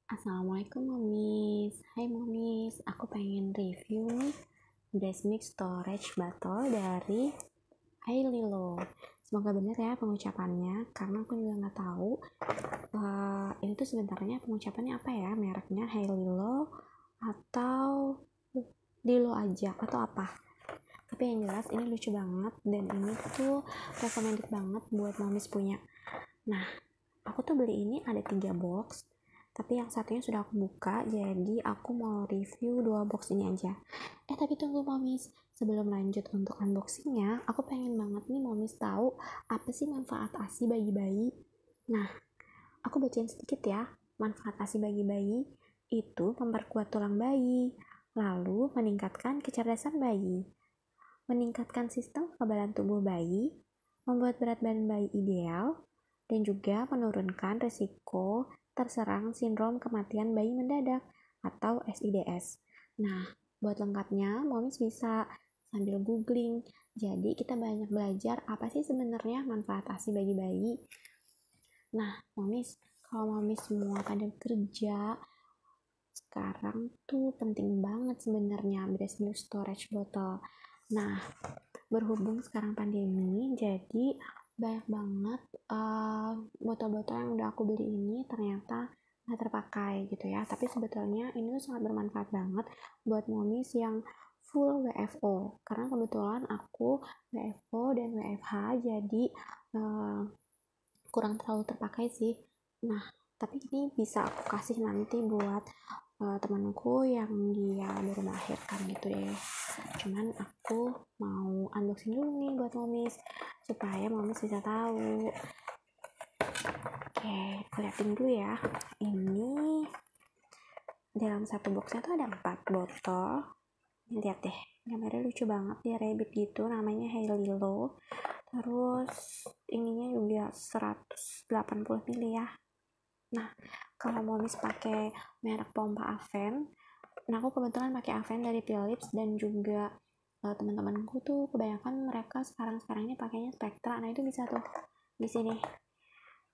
Assalamualaikum Momis. Hai Momis, aku pengen review nih breast milk storage bottle dari Haililo. Semoga benar ya pengucapannya, karena aku juga nggak tahu ini tuh sebenarnya pengucapannya apa ya, mereknya Haililo atau Lilo aja atau apa. Tapi yang jelas ini lucu banget dan ini tuh recommended banget buat Momis punya. Nah, aku tuh beli ini ada 3 box, tapi yang satunya sudah aku buka, jadi aku mau review 2 box ini aja. Tapi tunggu Momis, sebelum lanjut untuk unboxingnya, aku pengen banget nih Momis tahu apa sih manfaat ASI bagi bayi. Nah, aku bacain sedikit ya. Manfaat ASI bagi bayi itu memperkuat tulang bayi, lalu meningkatkan kecerdasan bayi, meningkatkan sistem kekebalan tubuh bayi, membuat berat badan bayi ideal, dan juga menurunkan risiko terserang sindrom kematian bayi mendadak atau SIDS. Nah, buat lengkapnya, Momis bisa sambil googling. Jadi kita banyak belajar apa sih sebenarnya manfaat ASI bagi bayi. Nah, Momis, kalau Momis semua pada kerja, sekarang tuh penting banget sebenarnya breast milk storage bottle. Nah, berhubung sekarang pandemi, jadi banyak banget botol-botol yang udah aku beli ini ternyata nggak terpakai gitu ya. Tapi sebetulnya ini tuh sangat bermanfaat banget buat momis yang full WFO, karena kebetulan aku WFO dan WFH, jadi kurang terlalu terpakai sih. Nah, tapi ini bisa aku kasih nanti buat temanku yang dia baru melahirkan gitu ya. Cuman aku mau unboxing dulu nih buat momis supaya momis bisa tahu. Oke, aku liatin dulu ya. Ini dalam satu boxnya tuh ada 4 botol. Lihat deh, gambarnya lucu banget ya, rabbit gitu, namanya Haililo. Terus ininya juga 180 ml ya. Nah, kalau momis pakai merek pompa Aven, nah aku kebetulan pakai Aven dari Philips, dan juga teman-temanku tuh kebanyakan mereka sekarang ini pakainya Spectra. Nah, itu bisa tuh di sini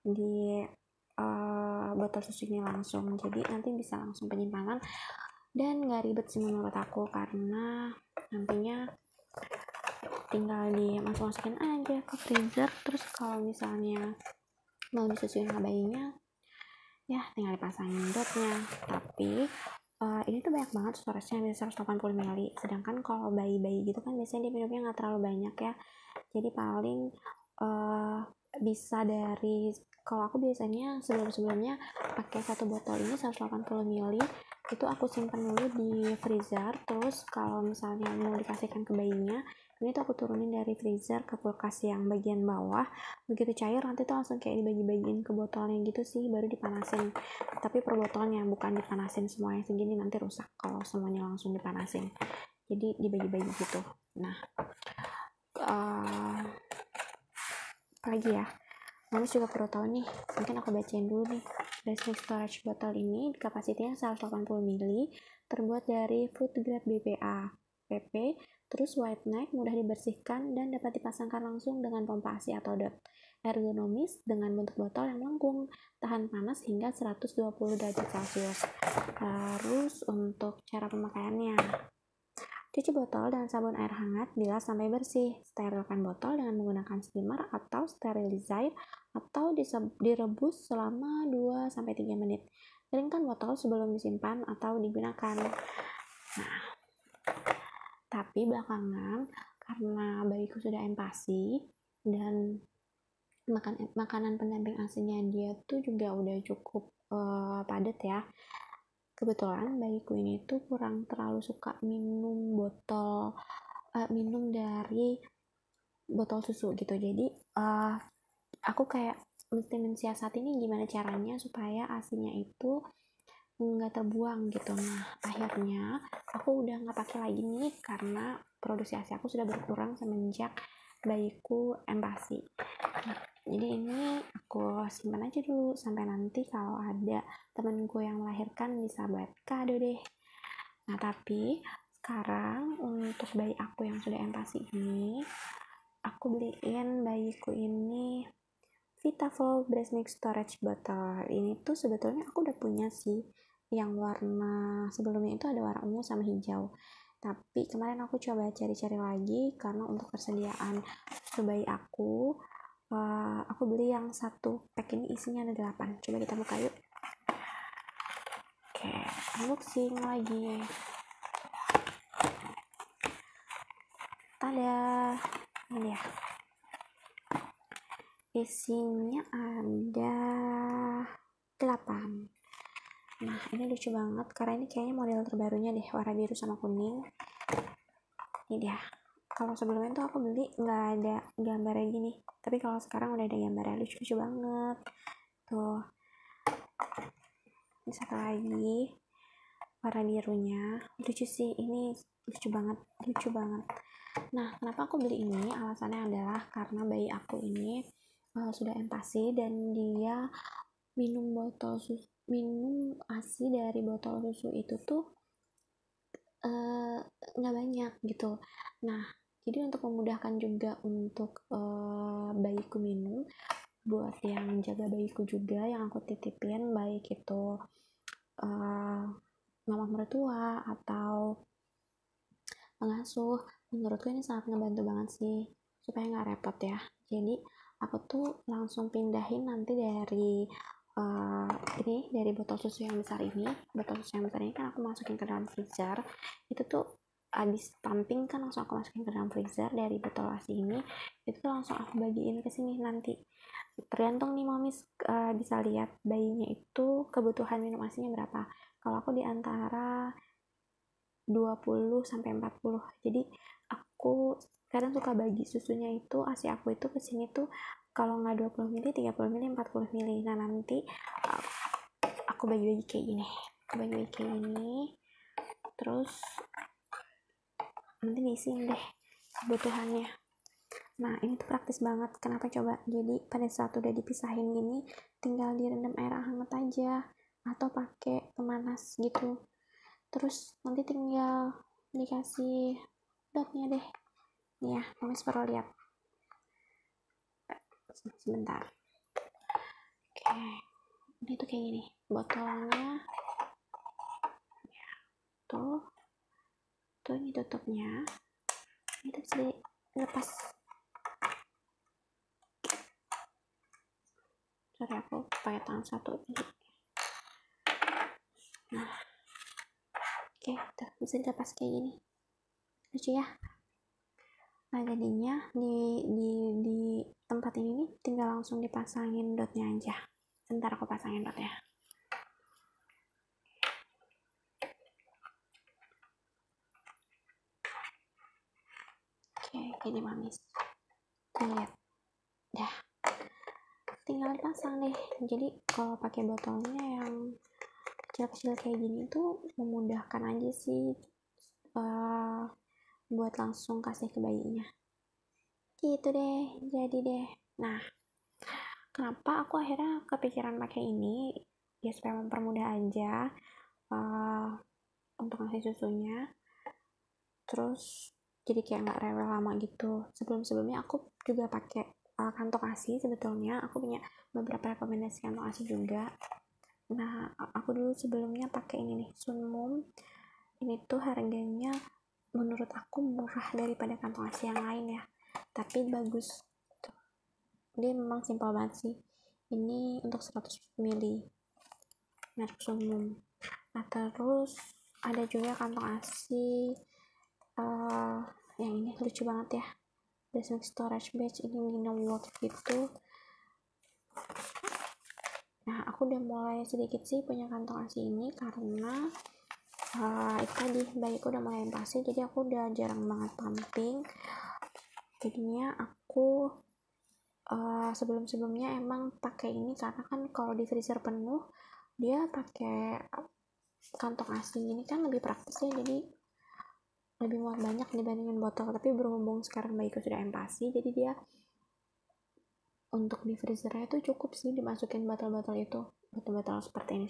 di botol susu ini langsung, jadi nanti bisa langsung penyimpanan dan nggak ribet sih menurut aku, karena nantinya tinggal dimasukin aja ke freezer. Terus kalau misalnya mau disusuin ke bayinya, ya tinggal dipasangin dotnya. Tapi ini tuh banyak banget storage-nya, bisa 180 ml. Sedangkan kalau bayi-bayi gitu kan biasanya dia minumnya nggak terlalu banyak ya. Jadi paling bisa dari, kalau aku biasanya sebelumnya pakai satu botol ini 180 ml itu aku simpan dulu di freezer. Terus kalau misalnya mau dikasihkan ke bayinya, ini tuh aku turunin dari freezer ke kulkas yang bagian bawah. Begitu cair nanti tuh langsung kayak dibagi-bagiin ke botolnya gitu sih, baru dipanasin. Tapi per botolnya, bukan dipanasin semuanya segini, nanti rusak kalau semuanya langsung dipanasin. Jadi dibagi-bagi gitu. Nah, apalagi ya, Momis juga perlu tahu nih, mungkin aku bacain dulu nih. Breast milk storage bottle ini kapasitinya 180 ml, terbuat dari food grade BPA, PP, terus white neck, mudah dibersihkan dan dapat dipasangkan langsung dengan pompa ASI atau DOT. Ergonomis dengan bentuk botol yang melengkung, tahan panas hingga 120 derajat Celcius. Terus untuk cara pemakaiannya, cuci botol dengan sabun air hangat, bilas sampai bersih. Sterilkan botol dengan menggunakan steamer atau sterilizer, atau direbus selama 2-3 menit. Keringkan botol sebelum disimpan atau digunakan. Nah, tapi belakangan karena bayiku sudah empasi dan makanan pendamping asinya dia tuh juga udah cukup padat ya. Kebetulan bayiku ini tuh kurang terlalu suka minum dari botol susu gitu. Jadi aku kayak mesti mensiasati ini gimana caranya supaya asinya itu nggak terbuang gitu. Nah, akhirnya aku udah nggak pakai lagi nih, karena produksi asi aku sudah berkurang semenjak bayiku empasi. Nah, jadi ini aku simpan aja dulu sampai nanti kalau ada temenku yang melahirkan bisa buat kado deh. Nah, tapi sekarang untuk bayi aku yang sudah empasi ini, aku beliin bayiku ini Vitaflo breast milk storage bottle. Ini tuh sebetulnya aku udah punya sih yang warna sebelumnya itu ada warna ungu sama hijau, tapi kemarin aku coba cari-cari lagi karena untuk persediaan susu bayi aku beli yang satu pack ini isinya ada 8. Coba kita buka yuk. Oke, unboxing lagi. Tada, ini dia. Isinya ada 8. Nah, ini lucu banget karena ini kayaknya model terbarunya deh, warna biru sama kuning. Ini dia. Kalau sebelumnya tuh aku beli nggak ada gambarnya gini, tapi kalau sekarang udah ada gambarnya, lucu-lucu banget. Tuh. Ini satu lagi warna birunya, lucu sih, ini lucu banget. Nah, kenapa aku beli ini? Alasannya adalah karena bayi aku ini sudah empasi dan dia minum ASI dari botol susu itu tuh nggak banyak gitu. Nah, jadi untuk memudahkan juga untuk bayiku minum, buat yang jaga bayiku juga yang aku titipin, baik itu mama mertua atau pengasuh, menurutku ini sangat ngebantu banget sih supaya nggak repot ya. Jadi aku tuh langsung pindahin nanti dari dari botol susu yang besar ini kan aku masukin ke dalam freezer. Itu tuh abis pumping kan langsung aku masukin ke dalam freezer dari botol ASI ini, itu tuh langsung aku bagiin ke sini. Nanti tergantung nih mamis bisa lihat bayinya itu kebutuhan minum ASInya berapa. Kalau aku di antara 20 sampai 40. Jadi aku kadang suka bagi susunya itu, ASI aku itu ke sini tuh kalau nggak 20 ml, 30 ml, 40 ml. Nah, nanti aku bagi-bagi kayak gini. Terus nanti diisiin deh kebutuhannya. Nah, ini tuh praktis banget. Kenapa coba? Jadi pada saat udah dipisahin gini, tinggal direndam air hangat aja atau pakai pemanas gitu. Terus nanti tinggal dikasih dotnya deh. Nih ya, Mamis perlu lihat. Sebentar. Oke. Ini tuh kayak gini. Botolnya. Tuh ini tutupnya. Ini tuh bisa dilepas. Sorry, aku pakai tangan satu. Nah. Oke, tuh bisa dilepas kayak gini. Lucu ya. Nah, jadinya di tempat ini nih tinggal langsung dipasangin dotnya aja. Bentar aku pasangin dotnya. Oke, gini mamis. Lihat. Dah. Tinggal dipasang deh. Jadi kalau pakai botolnya yang kecil-kecil kayak gini tuh memudahkan aja sih buat langsung kasih ke bayinya. Gitu deh, jadi deh. Nah, kenapa aku akhirnya kepikiran pakai ini? Ya supaya mempermudah aja untuk ngasih susunya. Terus jadi kayak nggak rewel lama gitu. Sebelumnya aku juga pakai kantong ASI. Sebetulnya aku punya beberapa rekomendasi kantong ASI juga. Nah, aku dulu sebelumnya pakai ini nih, Sunmum. Ini tuh harganya menurut aku murah daripada kantong ASI yang lain ya, tapi bagus tuh. Dia memang simpel banget sih. Ini untuk 100 ml merek Sunmum. Nah, terus ada juga kantong ASI yang ini lucu banget ya, Basic Storage Badge. Ini Nino World gitu. Nah, aku udah mulai sedikit sih punya kantong ASI ini karena itu tadi bayiku udah mulai empasi, jadi aku udah jarang banget pumping. Jadinya aku sebelumnya emang pakai ini karena kan kalau di freezer penuh dia pakai kantong ASI ini kan lebih praktis ya, jadi lebih muat banyak dibandingin botol. Tapi berhubung sekarang bayiku sudah empasi, jadi dia untuk di freezernya itu cukup sih dimasukin botol-botol itu, botol-botol seperti ini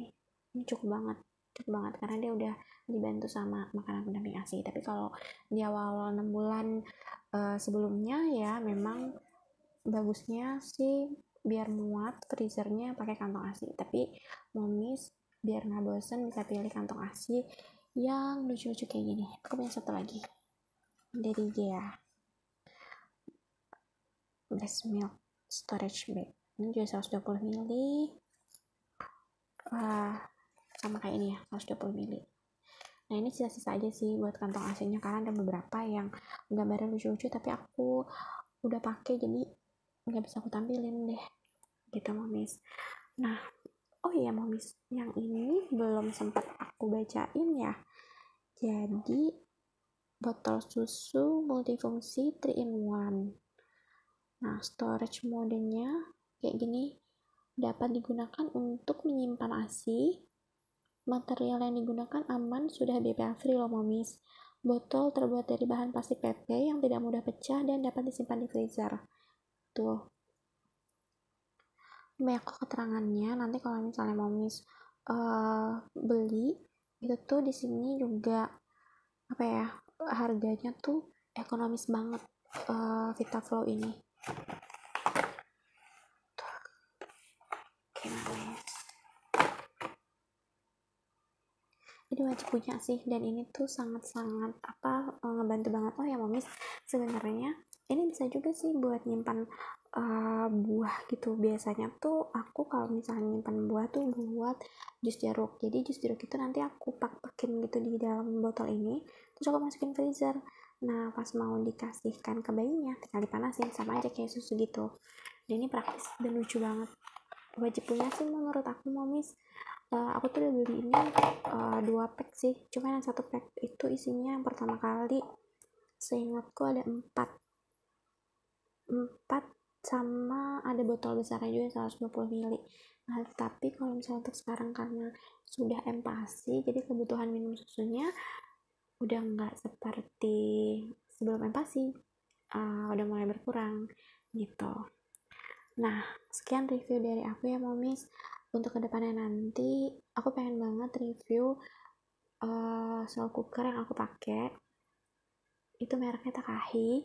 nih. Ini cukup banget karena dia udah dibantu sama makanan pendamping ASI. Tapi kalau di awal 6 bulan sebelumnya ya memang bagusnya sih biar muat freezernya pakai kantong ASI. Tapi mamis biar nggak bosan bisa pilih kantong ASI yang lucu-lucu kayak gini. Aku punya satu lagi dari Gea, breast milk storage bag. Ini juga 120 ml. Sama kayak ini ya, 120 ml. Nah ini sisa-sisa aja sih buat kantong ASI-nya, karena ada beberapa yang gambarnya lucu-lucu tapi aku udah pakai jadi nggak bisa aku tampilin deh gitu Momis. Nah oh iya Momis, yang ini belum sempat aku bacain ya. Jadi botol susu multifungsi 3 in 1. Nah storage modenya kayak gini, dapat digunakan untuk menyimpan ASI. Material yang digunakan aman, sudah BPA free loh Momis. Botol terbuat dari bahan plastik PP yang tidak mudah pecah dan dapat disimpan di freezer. Tuh. Banyak keterangannya. Nanti kalau misalnya Momis beli itu tuh di sini juga apa ya, harganya tuh ekonomis banget Vitaflow ini. Oke, jadi wajib punya sih, dan ini tuh sangat-sangat ngebantu banget. Oh ya Momis, sebenarnya ini bisa juga sih buat nyimpan buah gitu. Biasanya tuh aku kalau misalnya nyimpan buah tuh buat jus jeruk. Jadi jus jeruk itu nanti aku pakein gitu di dalam botol ini, terus aku masukin freezer. Nah pas mau dikasihkan ke bayinya tinggal dipanasin, sama aja kayak susu gitu. Dan ini praktis dan lucu banget, wajib punya sih menurut aku Momis. Aku tuh udah beli ini 2 pack sih, cuma yang 1 pack itu isinya yang pertama kali seingatku ada 4 sama ada botol besarnya juga 120 ml. Nah tapi kalau misalnya untuk sekarang karena sudah empasi, jadi kebutuhan minum susunya udah nggak seperti sebelum empasi, udah mulai berkurang gitu. Nah sekian review dari aku ya Momis. Untuk kedepannya nanti aku pengen banget review slow cooker yang aku pakai, itu mereknya Takahi.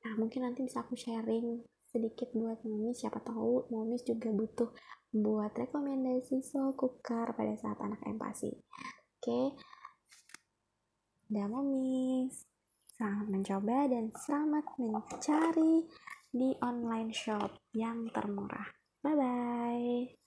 Nah mungkin nanti bisa aku sharing sedikit buat Momis, siapa tahu Momis juga butuh buat rekomendasi slow cooker pada saat anak empasi. Oke, dah Momis, selamat mencoba dan selamat mencari di online shop yang termurah. Bye bye.